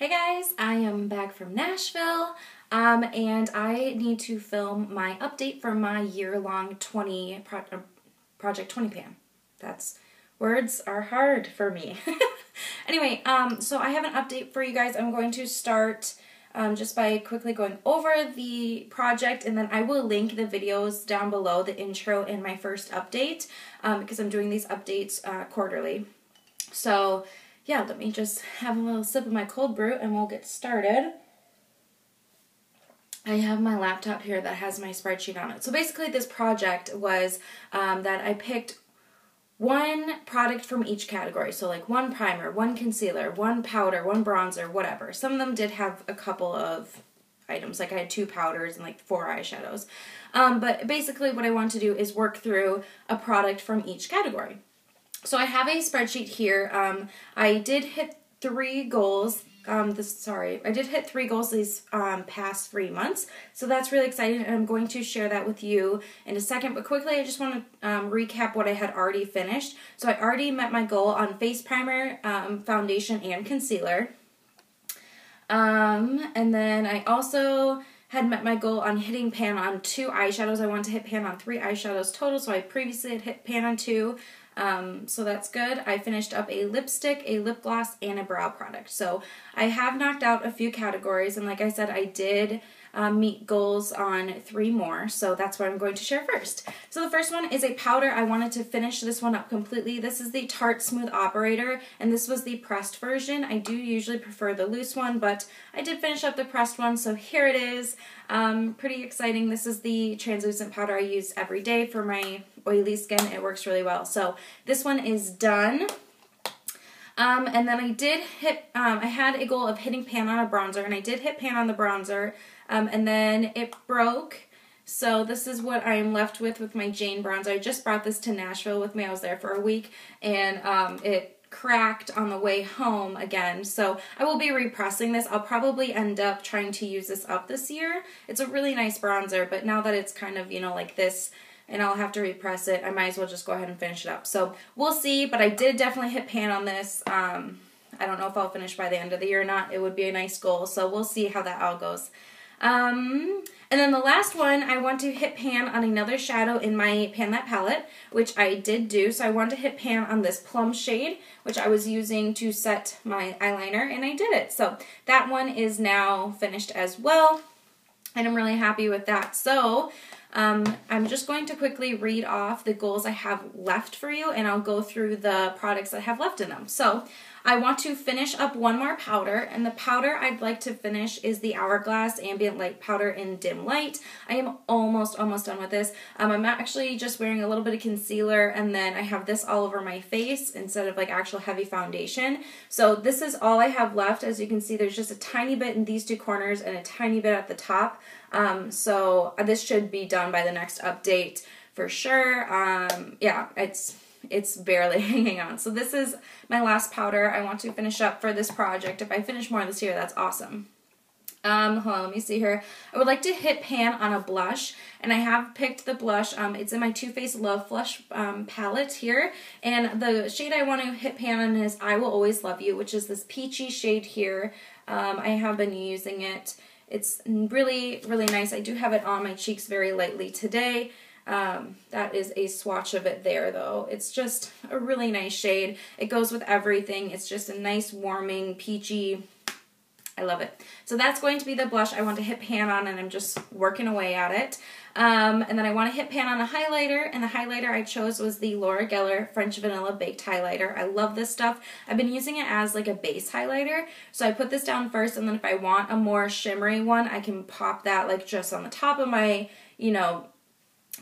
Hey guys, I am back from Nashville, and I need to film my update for my year-long Project 20 pan. Words are hard for me. Anyway, so I have an update for you guys. I'm going to start just by quickly going over the project, and then I will link the videos down below, the intro and my first update, because I'm doing these updates quarterly. So yeah, let me just have a little sip of my cold brew and we'll get started. I have my laptop here that has my spreadsheet on it. So basically this project was that I picked one product from each category. So like one primer, one concealer, one powder, one bronzer, whatever. Some of them did have a couple of items, like I had 2 powders and like 4 eyeshadows. But basically what I want to do is work through a product from each category. So I have a spreadsheet here. I did hit 3 goals. I did hit 3 goals these past 3 months. So that's really exciting, and I'm going to share that with you in a second. But quickly, I just want to recap what I had already finished. So I already met my goal on face primer, foundation, and concealer. And then I also had met my goal on hitting pan on 2 eyeshadows. I wanted to hit pan on 3 eyeshadows total, so I previously had hit pan on 2. So that's good. I finished up a lipstick, a lip gloss, and a brow product. So I have knocked out a few categories, and like I said, I did meet goals on 3 more, so that's what I'm going to share first. So the first one is a powder. I wanted to finish this one up completely. This is the Tarte Smooth Operator, and this was the pressed version. I do usually prefer the loose one, but I did finish up the pressed one, so here it is. Pretty exciting. This is the translucent powder I use every day for my oily skin. It works really well. So this one is done. And then I did hit, I had a goal of hitting pan on a bronzer, and I did hit pan on the bronzer, and then it broke. So this is what I am left with my Jane bronzer. I just brought this to Nashville with me. I was there for a week, and it cracked on the way home again. So I will be repressing this. I'll probably end up trying to use this up this year. It's a really nice bronzer, but now that it's kind of, you know, like this, and I'll have to repress it, I might as well just go ahead and finish it up. So we'll see, but I did definitely hit pan on this. I don't know if I'll finish by the end of the year or not. It would be a nice goal, so we'll see how that all goes. And then the last one, I want to hit pan on another shadow in my Pan That palette, which I did do. So I wanted to hit pan on this plum shade, which I was using to set my eyeliner, and I did it. So that one is now finished as well, and I'm really happy with that. So I'm just going to quickly read off the goals I have left for you, and I'll go through the products I have left in them. So I want to finish up 1 more powder, and the powder I'd like to finish is the Hourglass Ambient Light Powder in Dim Light. I am almost done with this. I'm actually just wearing a little bit of concealer, and then I have this all over my face instead of like actual heavy foundation. So this is all I have left. As you can see, there's just a tiny bit in these 2 corners and a tiny bit at the top. So this should be done by the next update for sure. Yeah, it's barely hanging on. So this is my last powder I want to finish up for this project. If I finish more this year, that's awesome. Hold on, let me see here. I would like to hit pan on a blush, and I have picked the blush. It's in my Too Faced Love Flush palette here, and the shade I want to hit pan on is I Will Always Love You, which is this peachy shade here. I have been using it. It's really, really nice. I do have it on my cheeks very lightly today. That is a swatch of it there, though. It's just a really nice shade. It goes with everything. It's just a nice, warming, peachy. I love it. So that's going to be the blush I want to hit pan on, and I'm just working away at it. And then I want to hit pan on a highlighter, and the highlighter I chose was the Laura Geller French Vanilla Baked Highlighter. I love this stuff. I've been using it as like a base highlighter, so I put this down first, and then if I want a more shimmery one, I can pop that like just on the top of my, you know,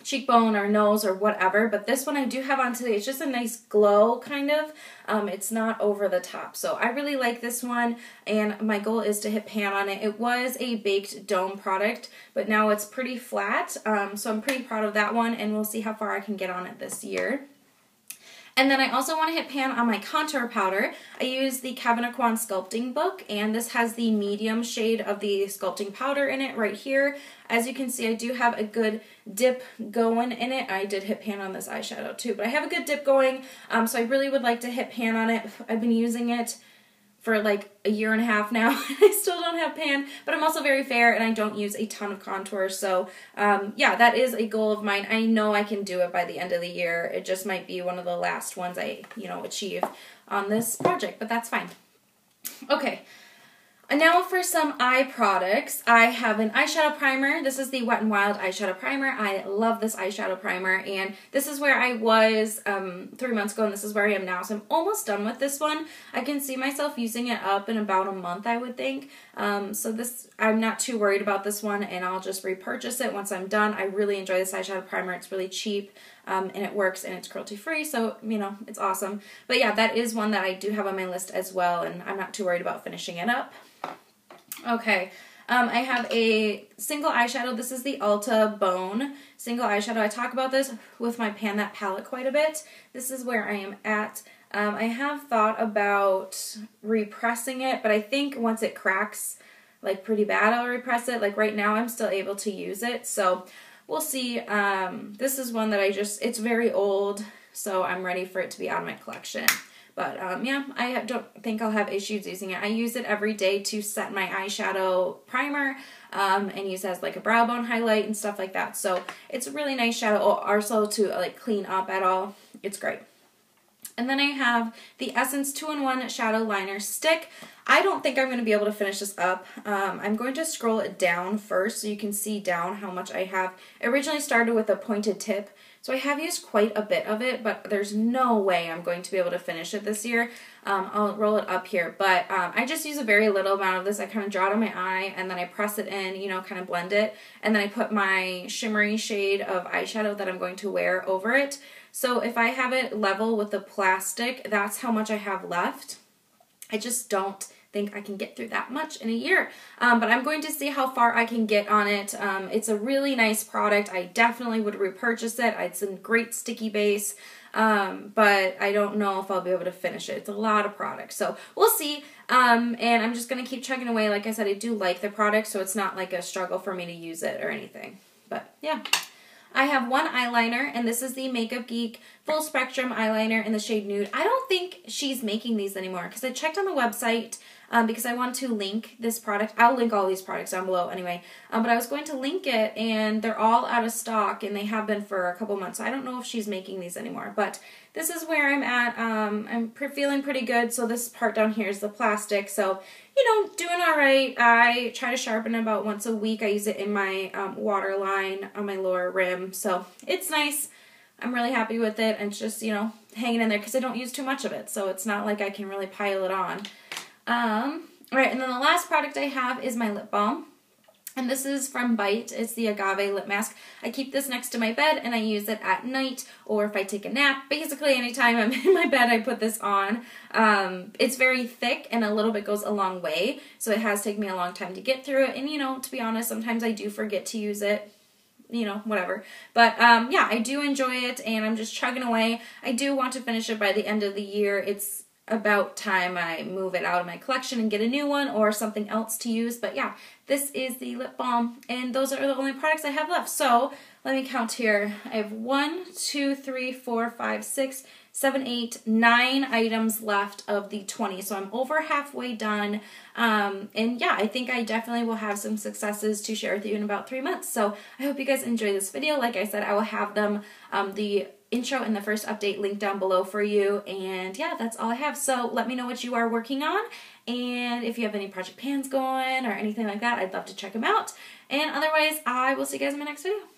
cheekbone or nose or whatever. But this one I do have on today. It's just a nice glow kind of. It's not over the top. So I really like this one, and my goal is to hit pan on it. It was a baked dome product, but now it's pretty flat. So I'm pretty proud of that one, and we'll see how far I can get on it this year. And then I also want to hit pan on my contour powder. I use the Kevyn Aucoin Sculpting Book, and this has the medium shade of the sculpting powder in it right here. As you can see, I do have a good dip going in it. I did hit pan on this eyeshadow too, but I have a good dip going, so I really would like to hit pan on it. I've been using it for like a year and a half now. I still don't have pan, but I'm also very fair and I don't use a ton of contour. So yeah, that is a goal of mine. I know I can do it by the end of the year. It just might be one of the last ones I, achieve on this project, but that's fine. Okay. And now for some eye products, I have an eyeshadow primer. This is the Wet n Wild eyeshadow primer. I love this eyeshadow primer, and this is where I was 3 months ago, and this is where I am now. So I'm almost done with this one. I can see myself using it up in about a month, I would think. So I'm not too worried about this one, and I'll just repurchase it once I'm done. I really enjoy this eyeshadow primer. It's really cheap, and it works, and it's cruelty-free, so, it's awesome. But yeah, that is one that I do have on my list as well, and I'm not too worried about finishing it up. Okay, I have a single eyeshadow. This is the Ulta Bone single eyeshadow. I talk about this with my Pan That palette quite a bit. This is where I am at. I have thought about repressing it, but I think once it cracks like pretty bad, I'll repress it. Like right now, I'm still able to use it, so we'll see. This is one that it's very old, so I'm ready for it to be out of my collection. But yeah, I don't think I'll have issues using it. I use it every day to set my eyeshadow primer and use it as like a brow bone highlight and stuff like that. So it's a really nice shadow, also to like clean up at all. It's great. And then I have the Essence 2-in-1 Shadow Liner Stick. I don't think I'm going to be able to finish this up. I'm going to scroll it down first so you can see down how much I have. It originally started with a pointed tip, so I have used quite a bit of it, but there's no way I'm going to be able to finish it this year. I'll roll it up here, but I just use a very little amount of this. I kind of draw it on my eye, and then I press it in, kind of blend it, and then I put my shimmery shade of eyeshadow that I'm going to wear over it. So if I have it level with the plastic, that's how much I have left. I just don't think I can get through that much in a year. But I'm going to see how far I can get on it. It's a really nice product. I definitely would repurchase it. It's a great sticky base. But I don't know if I'll be able to finish it. It's a lot of product. So we'll see. And I'm just going to keep chugging away. Like I said, I do like the product, so it's not like a struggle for me to use it or anything. But yeah. I have one eyeliner, and this is the Makeup Geek Full Spectrum Eyeliner in the shade Nude. I don't think she's making these anymore, because I checked on the website because I want to link this product. I'll link all these products down below anyway, but I was going to link it, and they're all out of stock, and they have been for a couple months. So I don't know if she's making these anymore, but this is where I'm at. I'm feeling pretty good, so this part down here is the plastic, so doing all right. I try to sharpen it about once a week. I use it in my waterline on my lower rim, so it's nice. I'm really happy with it, and it's just, hanging in there because I don't use too much of it, so it's not like I can really pile it on. Alright, and then the last product I have is my lip balm. And this is from Bite. It's the Agave Lip Mask. I keep this next to my bed, and I use it at night or if I take a nap. Basically, anytime I'm in my bed, I put this on. It's very thick, and a little bit goes a long way, so it has taken me a long time to get through it. And, to be honest, sometimes I do forget to use it. Whatever. But, yeah, I do enjoy it, and I'm just chugging away. I do want to finish it by the end of the year. It's about time I move it out of my collection and get a new one or something else to use. But yeah, this is the lip balm, and those are the only products I have left. So let me count here. I have 1, 2, 3, 4, 5, 6, 7, 8, 9 items left of the 20. So I'm over halfway done. And yeah, I think I definitely will have some successes to share with you in about 3 months. So I hope you guys enjoy this video. Like I said, I will have them, the intro and the first update linked down below for you. And yeah, that's all I have. So let me know what you are working on. And if you have any project pans going or anything like that, I'd love to check them out. And otherwise, I will see you guys in my next video.